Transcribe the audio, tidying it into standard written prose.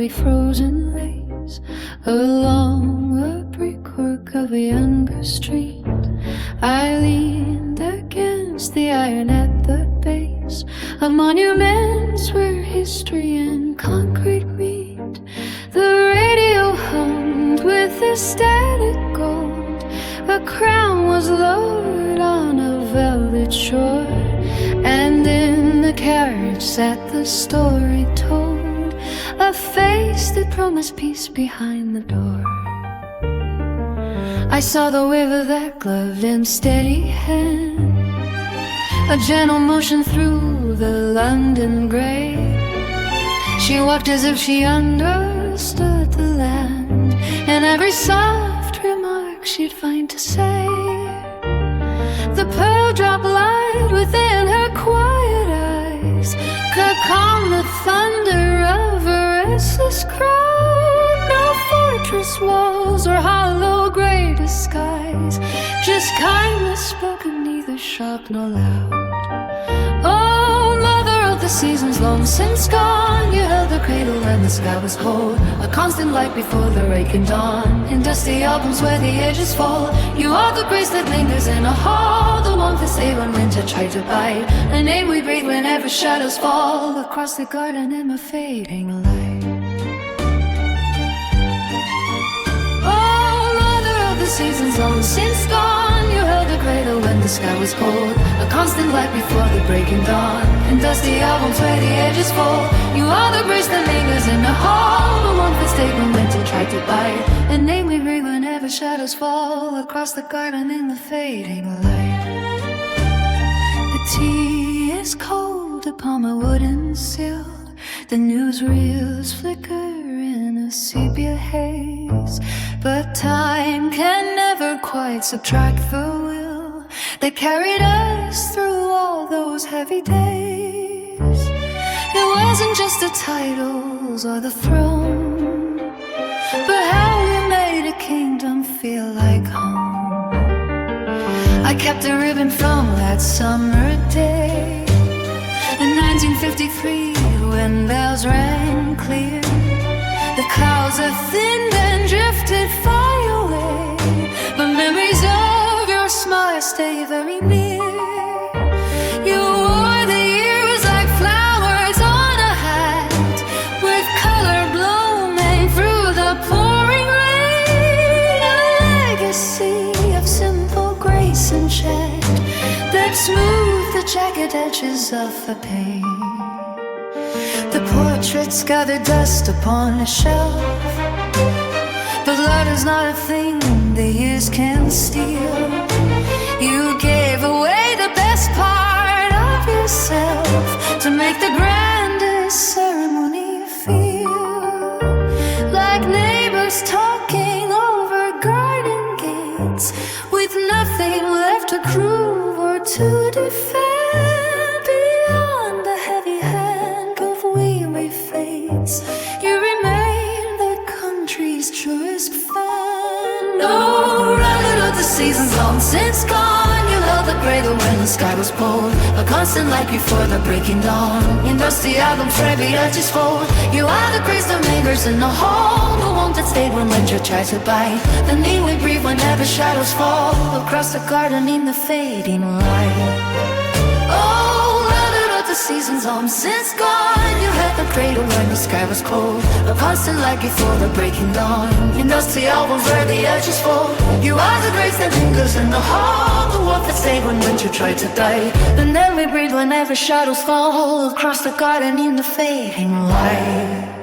heavy frozen lace along the brickwork of a younger street. I leaned against the iron at the base of monuments where history and concrete meet. The radio hummed with ecstatic gold. A crown was lowered on a velvet shore, and in the carriage sat the story told, a face that promised peace behind the door. I saw the wave of that gloved and steady hand, a gentle motion through the London grey. She walked as if she understood the land, and every soft remark she'd find to say. The pearl drop light within her quiet eyes could calm the thunder of a restless crowd. No fortress walls or hollow gray disguise, just kindness spoken, neither sharp nor loud. Oh, mother of the seasons long since gone, you held the cradle when the sky was cold, a constant light before the breaking dawn. In dusty albums where the edges fall, you are the grace that lingers in a hall, the warmth that stayed when winter tried to bite, a name we breathe whenever shadows fall across the garden in a fading light. Oh, mother of the seasons long since gone, you held the cradle when the sky was cold, a constant light before the breaking dawn. In dusty albums where the edges fall, you are the grace that lingers in the hall, the warmth that stayed when winter tried to bite, a name we breathe whenever shadows fall across the garden in the fading light. The tea is cold upon my wooden sill, the newsreels flicker in a sepia haze, but time can never quite subtract the will that carried us through all those heavy days. It wasn't just the titles or the throne, but how we made a kingdom feel like home. I kept a ribbon from that summer day in 1953 when bells rang clear. The clouds are thinned and drifted far away, but memories of your smile stay very near. You wore the years like flowers on a hat, with color blooming through the pouring rain, a legacy of simple grace and chat that smoothed the jagged edges of the pain. The portraits gather dust upon a shelf, but love is not a thing the years can steal. You gave away the best part of yourself to make the grandest ceremony feel like neighbors talking over garden gates, with nothing left to prove or to defend beyond the heavy hand of weary fates. You remain the country's truest fan. No, rather of the seasons long since gone, you held the cradle when the sky was cold, a constant light before the breaking dawn. In dusty albums where the edges fold, you are the grace that lingers in the hall, the warmth that stayed when winter tried to bite, the name we breathe whenever shadows fall across the garden in the fading light. Oh, rather of the seasons long since gone, you held the cradle when the sky was cold, a constant light before the breaking dawn. In dusty albums where the edges fold, you are the grace that lingers in the hall, the warmth that stayed when winter tried to die, the name we breathe whenever shadows fall across the garden in the fading light.